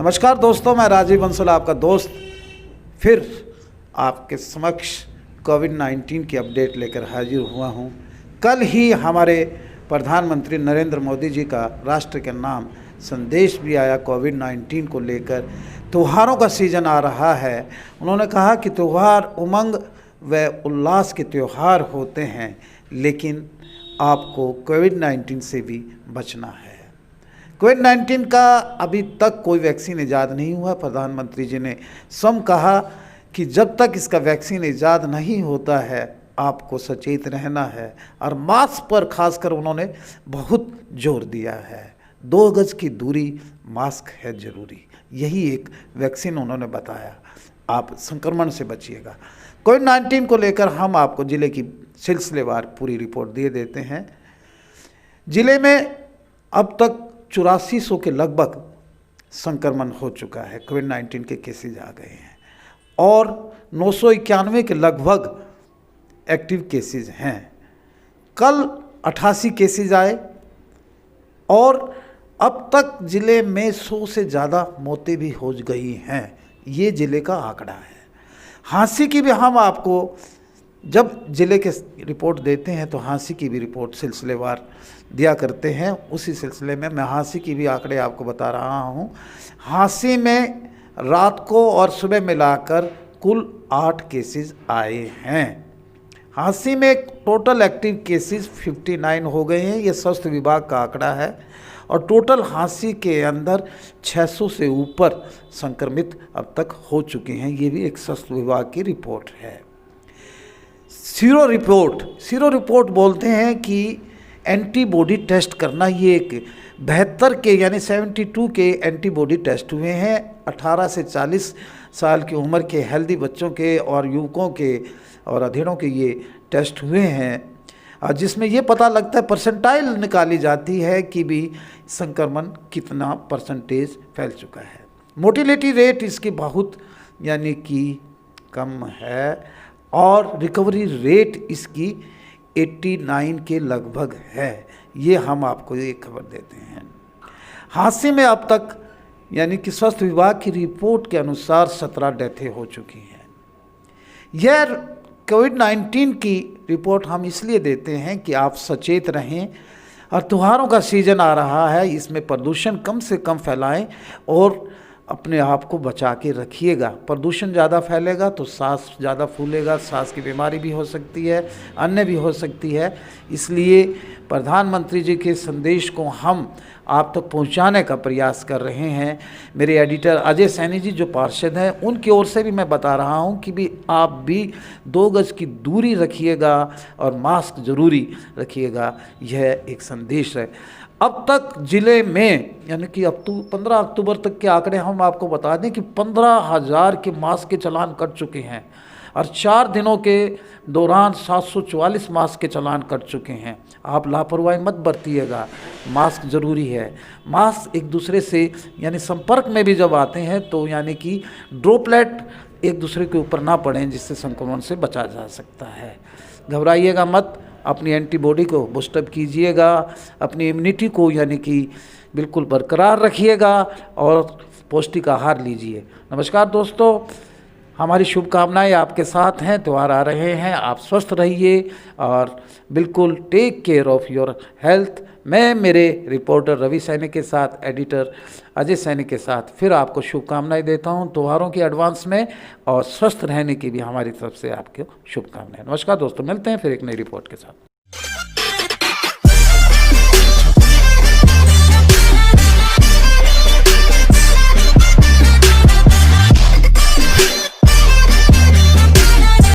नमस्कार दोस्तों, मैं राजीव बंसल आपका दोस्त फिर आपके समक्ष कोविड-19 की अपडेट लेकर हाजिर हुआ हूं। कल ही हमारे प्रधानमंत्री नरेंद्र मोदी जी का राष्ट्र के नाम संदेश भी आया कोविड-19 को लेकर। त्योहारों का सीज़न आ रहा है। उन्होंने कहा कि त्यौहार उमंग व उल्लास के त्यौहार होते हैं, लेकिन आपको कोविड-19 से भी बचना है। कोविड-19 का अभी तक कोई वैक्सीन ईजाद नहीं हुआ। प्रधानमंत्री जी ने स्वयं कहा कि जब तक इसका वैक्सीन ईजाद नहीं होता है आपको सचेत रहना है, और मास्क पर खासकर उन्होंने बहुत जोर दिया है। 2 गज की दूरी, मास्क है ज़रूरी, यही एक वैक्सीन उन्होंने बताया। आप संक्रमण से बचिएगा। कोविड-19 को लेकर हम आपको ज़िले की सिलसिलेवार पूरी रिपोर्ट दे देते हैं। ज़िले में अब तक 8400 के लगभग संक्रमण हो चुका है, कोविड-19 के केसेज आ गए हैं, और 991 के लगभग एक्टिव केसेज हैं। कल 88 केसेज आए और अब तक ज़िले में 100 से ज़्यादा मौतें भी हो गई हैं। ये ज़िले का आंकड़ा है। हाँसी की भी हम आपको जब ज़िले के रिपोर्ट देते हैं तो हाँसी की भी रिपोर्ट सिलसिलेवार दिया करते हैं। उसी सिलसिले में मैं हाँसी की भी आंकड़े आपको बता रहा हूँ। हाँसी में रात को और सुबह मिलाकर कुल 8 केसेस आए हैं। हाँसी में टोटल एक्टिव केसेस 59 हो गए हैं। ये स्वास्थ्य विभाग का आंकड़ा है, और टोटल हाँसी के अंदर 600 से ऊपर संक्रमित अब तक हो चुके हैं। ये भी एक स्वास्थ्य विभाग की रिपोर्ट है। सीरो रिपोर्ट बोलते हैं कि एंटीबॉडी टेस्ट करना। ये एक 72 के यानी 72 के एंटीबॉडी टेस्ट हुए हैं 18 से 40 साल की उम्र के हेल्दी बच्चों के और युवकों के और अधेड़ों के ये टेस्ट हुए हैं, और जिसमें ये पता लगता है, परसेंटाइल निकाली जाती है कि भी संक्रमण कितना परसेंटेज फैल चुका है। मोर्टेलिटी रेट इसकी बहुत यानी कि कम है, और रिकवरी रेट इसकी 89 के लगभग है। ये हम आपको एक खबर देते हैं। हादसे में अब तक यानी कि स्वास्थ्य विभाग की रिपोर्ट के अनुसार 17 डेथें हो चुकी हैं। यह कोविड-19 की रिपोर्ट हम इसलिए देते हैं कि आप सचेत रहें, और त्योहारों का सीज़न आ रहा है, इसमें प्रदूषण कम से कम फैलाएं और अपने आप को बचा के रखिएगा। प्रदूषण ज़्यादा फैलेगा तो सांस ज़्यादा फूलेगा, सांस की बीमारी भी हो सकती है, अन्य भी हो सकती है। इसलिए प्रधानमंत्री जी के संदेश को हम आप तक पहुंचाने का प्रयास कर रहे हैं। मेरे एडिटर अजय सैनी जी जो पार्षद हैं, उनकी ओर से भी मैं बता रहा हूं कि भी आप भी 2 गज की दूरी रखिएगा और मास्क ज़रूरी रखिएगा। यह एक संदेश है। अब तक ज़िले में यानी कि 15 अक्टूबर तक के आंकड़े हम आपको बता दें कि 15,000 के मास्क के चालान कट चुके हैं, और 4 दिनों के दौरान 744 मास्क के चालान कट चुके हैं। आप लापरवाही मत बरतिएगा, मास्क ज़रूरी है। मास्क एक दूसरे से यानी संपर्क में भी जब आते हैं तो यानी कि ड्रॉपलेट एक दूसरे के ऊपर ना पड़ें, जिससे संक्रमण से बचा जा सकता है। घबराइएगा मत, अपनी एंटीबॉडी को बूस्टअप कीजिएगा, अपनी इम्यूनिटी को यानी कि बिल्कुल बरकरार रखिएगा, और पौष्टिक आहार लीजिए। नमस्कार दोस्तों, हमारी शुभकामनाएं आपके साथ हैं। त्यौहार आ रहे हैं, आप स्वस्थ रहिए और बिल्कुल take care of your health. मैं मेरे रिपोर्टर रवि सैनी के साथ, एडिटर अजय सैनी के साथ फिर आपको शुभकामनाएं देता हूं त्योहारों की एडवांस में, और स्वस्थ रहने की भी हमारी तरफ से आपको शुभकामनाएं। नमस्कार दोस्तों, मिलते हैं फिर एक नई रिपोर्ट के साथ।